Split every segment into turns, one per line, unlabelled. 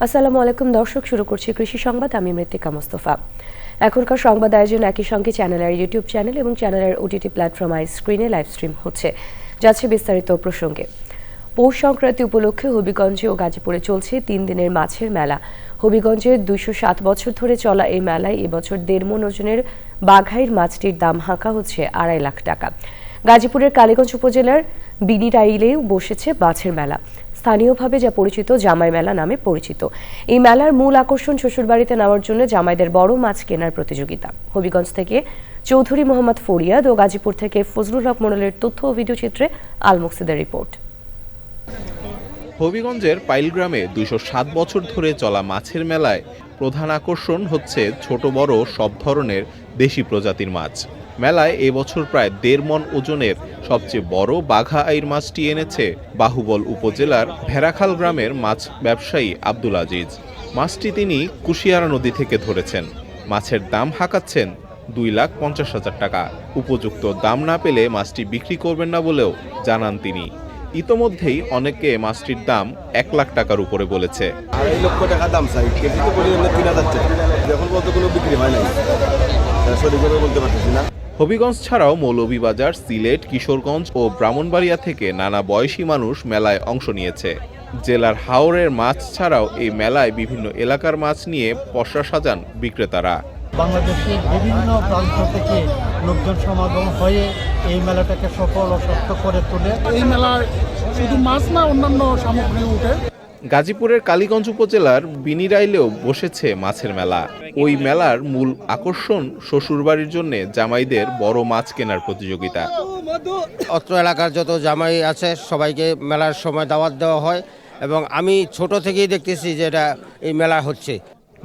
আসসালামু আলাইকুম দর্শক, শুরু করছি কৃষি সংবাদ। আমি মৃত্তিকা মোস্তফা। এখনকার সংবাদ আয়োজন একই সঙ্গে চ্যানেলের ইউটিউব চ্যানেল এবং চ্যানেলের ওটিটি প্ল্যাটফর্ম আই স্ক্রিনে লাইভ স্ট্রিম হচ্ছে। যাচ্ছে বিস্তারিত প্রসঙ্গে। পৌষ সংক্রান্তি উপলক্ষে হবিগঞ্জে ও গাজীপুরে চলছে 3 দিনের মাছের মেলা। হবিগঞ্জের 207 বছর ধরে চলা এই মেলায় এবছর 1.5 মণ ওজনের বাঘাইর মাছটির দাম হাঁকা হচ্ছে 2.5 লাখ টাকা। গাজীপুরের কালীগঞ্জ উপজেলার বিনিরাইলেও বসেছে মাছের মেলা, স্থানীয়ভাবে যা পরিচিত জামাই মেলা নামে পরিচিত। এই মেলার মূল আকর্ষণ শ্বশুরবাড়িতে নেওয়ার জন্য জামাইদের বড় মাছ কেনার প্রতিযোগিতা। হবিগঞ্জ থেকে চৌধুরী মোহাম্মদ ফরিয়াদ ও গাজীপুর থেকে ফজলুল হক মণ্ডলের তথ্য ও ভিডিও চিত্রে আল মুকসিদের রিপোর্ট।
হবিগঞ্জের পাইল গ্রামে 207 বছর ধরে চলা মাছের মেলায় প্রধান আকর্ষণ হচ্ছে ছোট বড় সব ধরনের দেশি প্রজাতির মাছ। মেলায় এবছর প্রায় 1.5 মণ ওজনের সবচেয়ে বড় বাঘা আইর মাছটি এনেছে বাহুবল উপজেলার ভেড়াখাল গ্রামের মাছ ব্যবসায়ী আব্দুল আজিজ। মাছটি তিনি কুশিয়ারা নদী থেকে ধরেছেন। মাছের দাম হাঁকাচ্ছেন 2,50,000 টাকা। উপযুক্ত দাম না পেলে মাছটি বিক্রি করবেন না বলেও জানান তিনি। ইতোমধ্যেই অনেকে মাছটির দাম 1 লাখ টাকার উপরে বলেছে।
2.5 লক্ষ টাকা দাম চাই, কেজি তো বলি 3,000 টাকা। এখন বলতে কোনো বিক্রি হয় নাই, সঠিকভাবে বলতে পারতেছি না।
হবিগঞ্জ ছাড়াও মৌলভীবাজার, সিলেট, কিশোরগঞ্জ ও ব্রাহ্মণবাড়িয়া থেকে নানা বয়সী মানুষ মেলায় অংশ নিয়েছে। জেলার হাওরের মাছ ছাড়াও এই মেলায় বিভিন্ন এলাকার মাছ নিয়ে পসরা সাজান বিক্রেতারা।
বাংলাদেশের বিভিন্ন প্রান্ত থেকে লোকজন সমাগম হয়ে এই মেলাটাকে সফল ও সফল করে তোলে। এই মেলায় শুধু মাছ না, অন্যান্য সামগ্রী উঠে।
গাজীপুরের কালীগঞ্জ উপজেলার বিনিরাইলেও বসেছে মাছের মেলা। ওই মেলার মূল আকর্ষণ শ্বশুরবাড়ির জন্য জামাইদের বড় মাছ কেনার প্রতিযোগিতা।
অত্র এলাকার যত জামাই আছে সবাইকে মেলার সময় দাওয়াত দেওয়া হয় এবং আমি ছোট থেকেই দেখতেছি যে এটা এই মেলা হচ্ছে।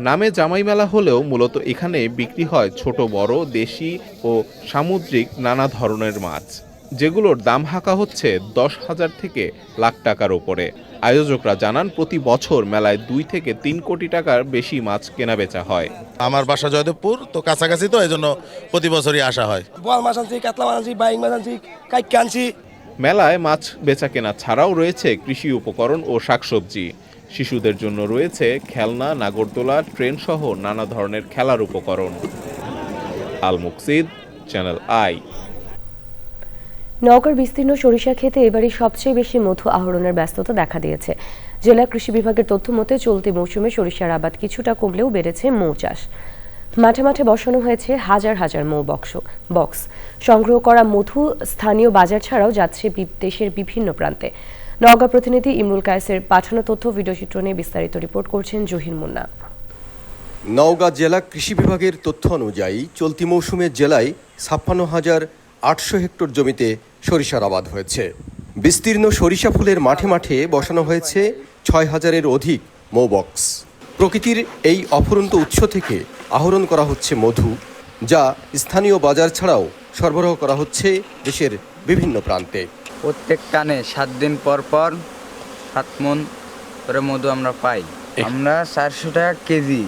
নামে জামাই মেলা হলেও মূলত এখানে বিক্রি হয় ছোট বড় দেশি ও সামুদ্রিক নানা ধরনের মাছ, যেগুলোর দাম হাঁকা হচ্ছে 10,000 থেকে লাখ টাকার উপরে। আয়োজকরা জানান প্রতি বছর মেলায় 2 থেকে 3 কোটি টাকার বেশি মাছ কেনা বেচা হয়।
আমার বাসা জয়দেবপুর, তো কাছাকাছি, তো এই জন্য প্রতি বছরই আসা হয়।
বোয়াল মাছ আনছি, কাতলা মাছ আনছি, বাইং মাছ আনছি, কাইক আনছি।
মেলায় মাছ বেচা কেনা ছাড়াও রয়েছে কৃষি উপকরণ ও শাকসবজি। শিশুদের জন্য রয়েছে খেলনা, নাগরদোলা, ট্রেন সহ নানা ধরনের খেলার উপকরণ। আল মুকসিদ, চ্যানেল আই।
নওগাঁর বিস্তীর্ণ সরিষা ক্ষেতে এবারই সবচেয়ে বেশি মধু আহরণের ব্যস্ততা দেখা দিয়েছে। জেলা কৃষি বিভাগের তথ্য মতে চলতি মৌসুমে সরিষার আবাদ কিছুটা কমলেও বেড়েছে মৌ চাষ। মাঠে মাঠে বসানো হয়েছে হাজার হাজার মৌ বক্স। সংগ্রহ করা মধু স্থানীয় বাজার ছাড়াও যাচ্ছে দেশের বিভিন্ন প্রান্তে। নওগাঁ প্রতিনিধি ইমরুল কায়েসের পাঠানো তথ্য ভিডিও চিত্র নিয়ে বিস্তারিত রিপোর্ট করছেন জহির মুন্না।
নওগাঁ জেলা কৃষি বিভাগের তথ্য অনুযায়ী চলতি মৌসুমে জেলায় 56,800 হেক্টর জমিতে সরিষার আবাদ হয়েছে। বিস্তীর্ণ সরিষা ফুলের মাঠে মাঠে বসানো হয়েছে 6,000-এর অধিক মৌ বক্স। প্রকৃতির এই অফুরন্ত উৎস থেকে আহরণ করা হচ্ছে মধু, যা স্থানীয় বাজার ছাড়াও সরবরাহ করা হচ্ছে দেশের বিভিন্ন প্রান্তে।
প্রত্যেক টানে 7 দিন পর পর 7 মণ করে মধু আমরা পাই। আমরা 400 টাকা কেজি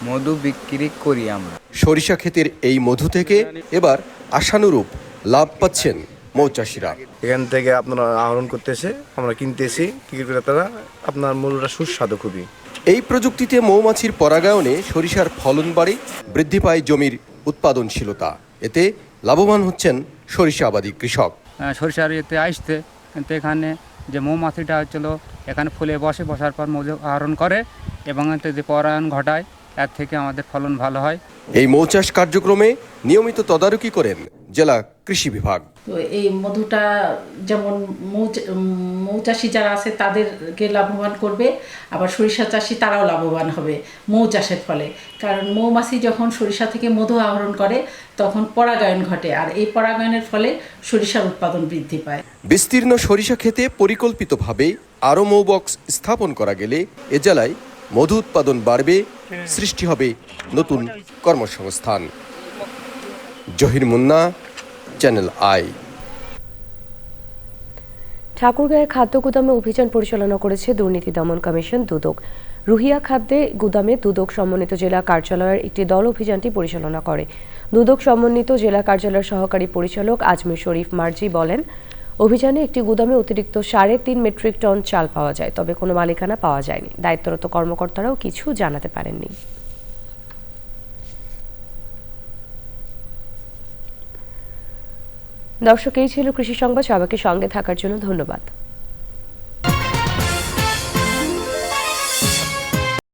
মধু বিক্রি করি আমরা।
সরিষা ক্ষেতের এই মধু থেকে এবার আশানুরূপ লাভ পাচ্ছেন মৌচাষিরা।
এখান থেকে আপনারা আহরণ করতেছে, আমরা কিনতেছি, বিক্রেতারা। আপনার মূল্যটা সুস্বাদু খুবই।
এই প্রযুক্তিতে মৌমাছির পরাগায়নে সরিষার ফলন বাড়ে, বৃদ্ধি পায় জমির উৎপাদনশীলতা। এতে লাভবান হচ্ছেন সরিষা আবাদী কৃষক।
সরিষার এতে আসতে কিন্তু এখানে যে মৌমাছিটা হচ্ছিল এখানে ফুলে বসার পর মধু আহরণ করে এবং এতে যে পরাগায়ন ঘটায়, এর থেকে আমাদের ফলন ভালো হয়।
এই মৌচাষ কার্যক্রমে নিয়মিত তদারকি করেন জেলা কৃষি বিভাগ।
তো এই মধুটা যেমন মৌচাষি যারা আছে তাদেরকে লাভবান করবে, আবার সরিষা চাষি তারাও লাভবান হবে মৌ চাষের ফলে। কারণ মৌমাছি যখন সরিষা থেকে মধু আহরণ করে তখন পরাগায়ন ঘটে, আর এই পরাগায়নের ফলে সরিষার উৎপাদন বৃদ্ধি পায়।
বিস্তীর্ণ সরিষা ক্ষেতে পরিকল্পিতভাবে আরও মৌবক্স স্থাপন করা গেলে এ জেলায় মধু উৎপাদন বাড়বে, সৃষ্টি হবে নতুন কর্মসংস্থান। Zahir Munna, channel I.
ঠাকুরগাঁয়ে খাদ্য গুদামে অভিযান পরিচালনা করেছে দুর্নীতি দমন কমিশন দুদক। রুহিয়া খাদ্যে গুদামে দুদক সমন্বিত জেলা কার্যালয়ের একটি দল অভিযানটি পরিচালনা করে। দুদক সমন্বিত জেলা কার্যালয়ের সহকারী পরিচালক আজমির শরীফ মার্জি বলেন, অভিযানে একটি গুদামে অতিরিক্ত 3.5 মেট্রিক টন চাল পাওয়া যায়, তবে কোনো মালিকানা পাওয়া যায়নি। দায়িত্বরত কর্মকর্তারাও কিছু জানাতে পারেননি। দর্শক, এই ছিল কৃষি সংবাদ। সবাইকে সঙ্গে থাকার জন্য ধন্যবাদ।